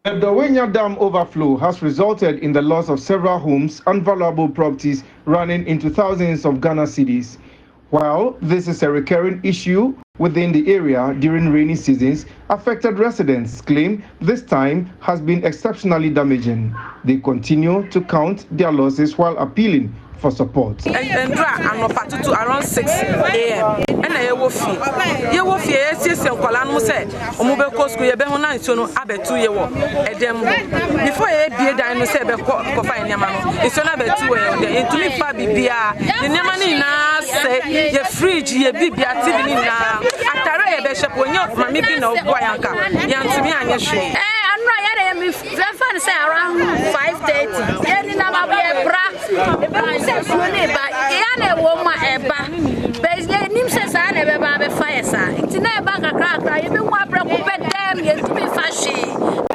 The Dawhenya Dam overflow has resulted in the loss of several homes and valuable properties running into thousands of Ghana cedis. While this is a recurring issue within the area during rainy seasons, affected residents claim this time has been exceptionally damaging. They continue to count their losses while appealing for support. Around 6 a.m. and I will feel. You will fear Colano said, Omube Cosco, Yabehona, so Abe 2 year old. Before a beer dine, said, Coffin Yamano, it's another 2 years. To me, Fabi Bia, the Namani say, your fridge, your Bibia, now. After a bishop, when you're from me, no Guayanka, young to me and your shoe. I'm say around 5:30. Any number be a bra. But yana woman eba. But nim says I never be fire sir. It's never a crack. You be one bra ku bet them you to be fashi.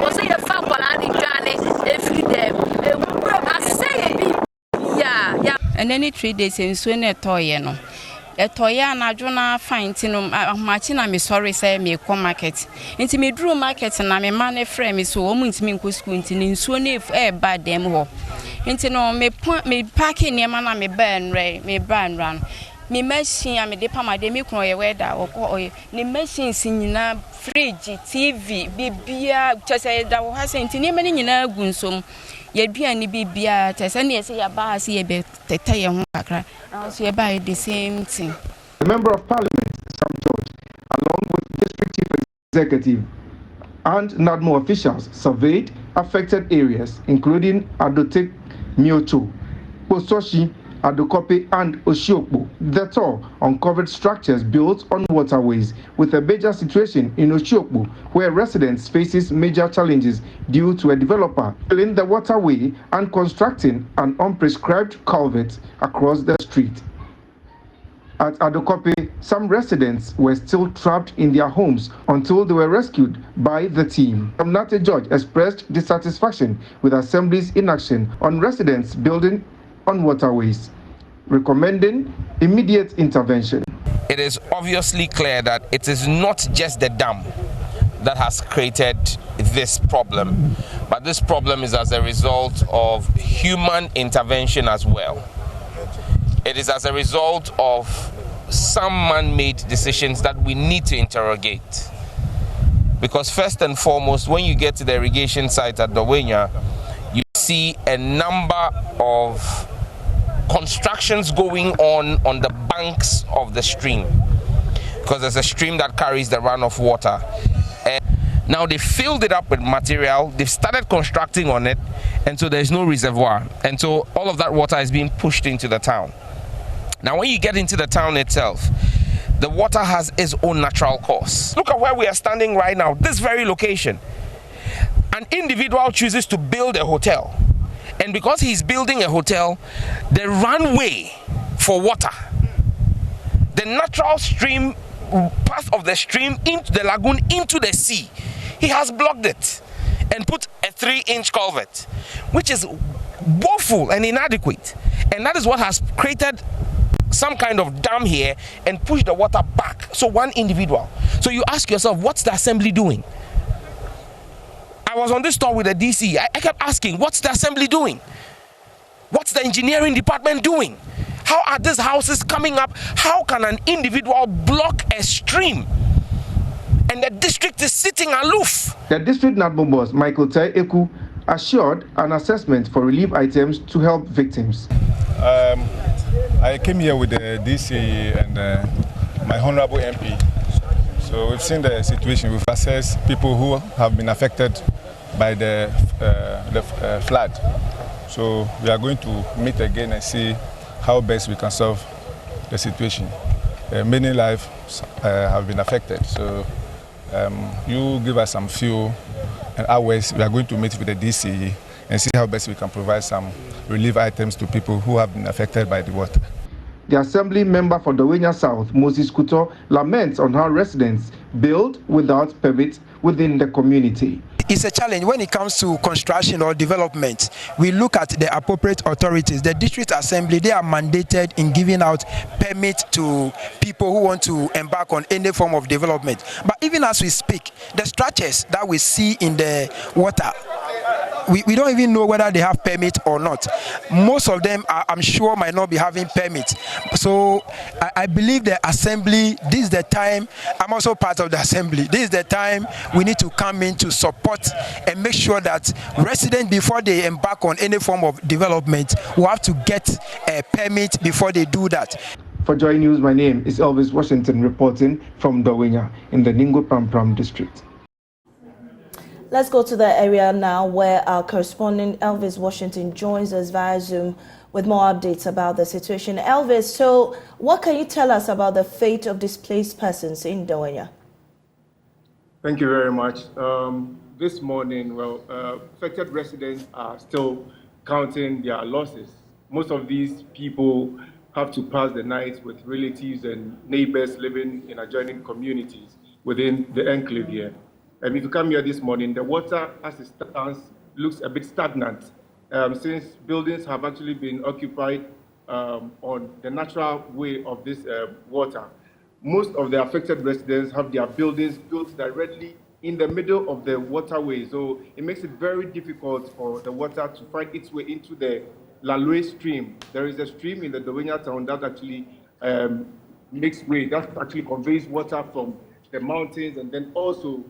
Was say the fuck while I journey every day. I say yeah. And any 3 days in Swene toy no. A toya na jona fine tinum machina me sorry say me come market. Inti me drew market na me man frame me so omu intimi nko school intini nsuo na bad dem ho. Inti no me parking near na me ban ran. Me machine me de pa ma de me kro ye weather okọ ni machine nyina fridge TV bibia chese da wo ha se intini me nyina gu nsom. Yeduani bibia tese na yese ya ba se ye be tete ye ho kakra so ye buy the same thing. The Member of Parliament, Sam George, along with District Chief Executive and NADMO officials, surveyed affected areas including Adotek, Miocho, Pososhi, Adokope and Oshiokpo. The tour uncovered structures built on waterways, with a major situation in Oshiokpo where residents faces major challenges due to a developer filling the waterway and constructing an unprescribed culvert across the street. At Adokope, some residents were still trapped in their homes until they were rescued by the team. Nate George expressed dissatisfaction with Assembly's inaction on residents building on waterways, recommending immediate intervention. It is obviously clear that it is not just the dam that has created this problem, but this problem is as a result of human intervention as well. It is as a result of some man-made decisions that we need to interrogate. Because first and foremost, when you get to the irrigation site at Dawhenya, you see a number of constructions going on the banks of the stream, because there's a stream that carries the runoff water. And now they filled it up with material, they've started constructing on it, and so there's no reservoir, and so all of that water is being pushed into the town. Now when you get into the town itself, the water has its own natural course. Look at where we are standing right now, this very location. An individual chooses to build a hotel, and because he's building a hotel, the runway for water, the natural stream path of the stream into the lagoon, into the sea, he has blocked it and put a 3-inch culvert, which is woeful and inadequate. And that is what has created some kind of dam here and pushed the water back. So one individual. So you ask yourself, what's the Assembly doing? I was on this tour with the DC. I kept asking, what's the Assembly doing? What's the engineering department doing? How are these houses coming up? How can an individual block a stream? And the district is sitting aloof. The district NADMO boss, Michael Tai Eku, assured an assessment for relief items to help victims. I came here with the DC and my honorable MP. So we've seen the situation. We've assessed people who have been affected by the flood. So we are going to meet again and see how best we can solve the situation. Many lives have been affected. So you give us some few hours. We are going to meet with the DC and see how best we can provide some relief items to people who have been affected by the water. The Assembly member for Dawhenya South, Moses Kuto, laments on how residents build without permits within the community. It's a challenge when it comes to construction or development. We look at the appropriate authorities. The district assembly, they are mandated in giving out permits to people who want to embark on any form of development. But even as we speak, the structures that we see in the water, we don't even know whether they have permit or not. Most of them, I'm sure, might not be having permits. So I believe the assembly, this is the time. I'm also part of the assembly. This is the time we need to come in to support and make sure that residents, before they embark on any form of development, will have to get a permit before they do that. For JoyNews, my name is Elvis Washington, reporting from Dawhenya in the Ningo Pram district. Let's go to the area now where our correspondent Elvis Washington joins us via Zoom with more updates about the situation. Elvis, so what can you tell us about the fate of displaced persons in Dawhenya? Thank you very much. This morning, affected residents are still counting their losses. Most of these people have to pass the night with relatives and neighbors living in adjoining communities within the enclave here. And if you come here this morning, the water as it stands looks a bit stagnant since buildings have actually been occupied on the natural way of this water. Most of the affected residents have their buildings built directly in the middle of the waterway, so it makes it very difficult for the water to find its way into the Lalue stream. There is a stream in the Dawhenya town that actually makes way, that actually conveys water from the mountains and then also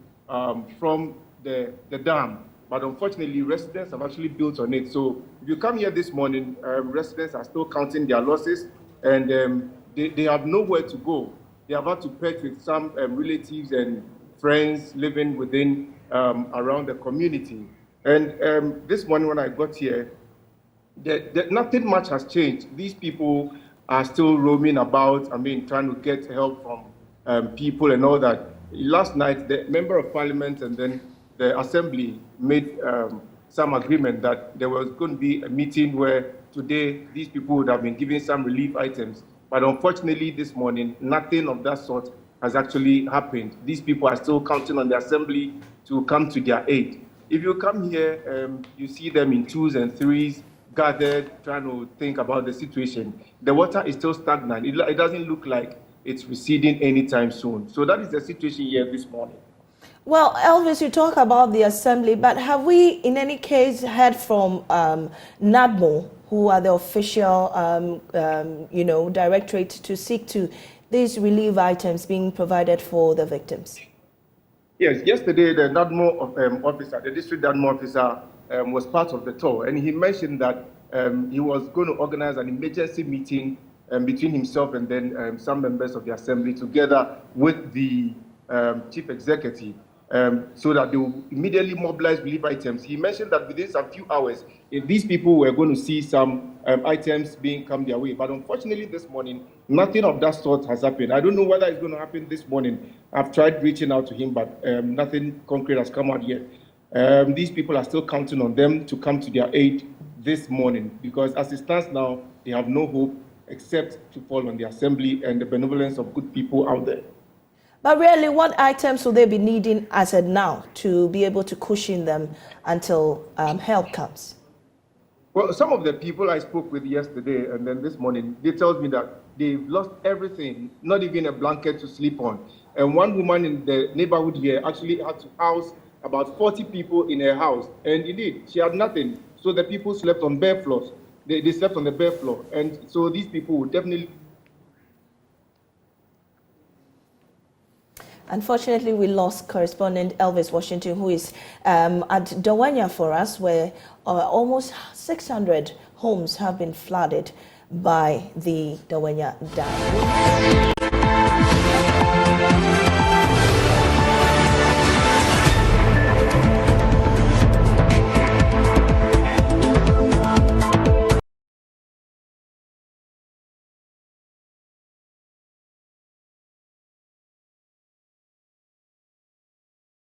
from the dam. But unfortunately, residents have actually built on it. So if you come here this morning, residents are still counting their losses, and they have nowhere to go. They have had to perch with some relatives and friends living within around the community. And this morning when I got here, nothing much has changed. These people are still roaming about, trying to get help from people and all that. Last night, the Member of Parliament and then the Assembly made some agreement that there was going to be a meeting where today these people would have been given some relief items. But unfortunately, this morning, nothing of that sort has actually happened. These people are still counting on the Assembly to come to their aid. If you come here, you see them in twos and threes, gathered, trying to think about the situation. The water is still stagnant. It doesn't look like it's receding anytime soon. So that is the situation here this morning. Well, Elvis, you talk about the Assembly, but have we in any case heard from NADMO, who are the official directorate to seek to these relief items being provided for the victims? Yes, yesterday the NADMO officer, the district NADMO officer, was part of the tour, and he mentioned that he was going to organize an emergency meeting between himself and then some members of the Assembly together with the chief executive so that they will immediately mobilize relief items. He mentioned that within a few hours, if these people were going to see some items being come their way. But unfortunately this morning, nothing of that sort has happened. I don't know whether it's going to happen this morning. I've tried reaching out to him, but nothing concrete has come out yet. These people are still counting on them to come to their aid this morning because as it stands now, they have no hope except to fall on the Assembly and the benevolence of good people out there. But really, what items will they be needing as of now to be able to cushion them until help comes? Well, some of the people I spoke with yesterday and then this morning, they told me that they've lost everything, not even a blanket to sleep on. And one woman in the neighborhood here actually had to house about 40 people in her house. And indeed, she had nothing. So the people slept on bare floors. They slept on the bare floor. And so these people would definitely... Unfortunately, we lost correspondent Elvis Washington, who is at Dawhenya for us, where almost 600 homes have been flooded by the Dawhenya dam.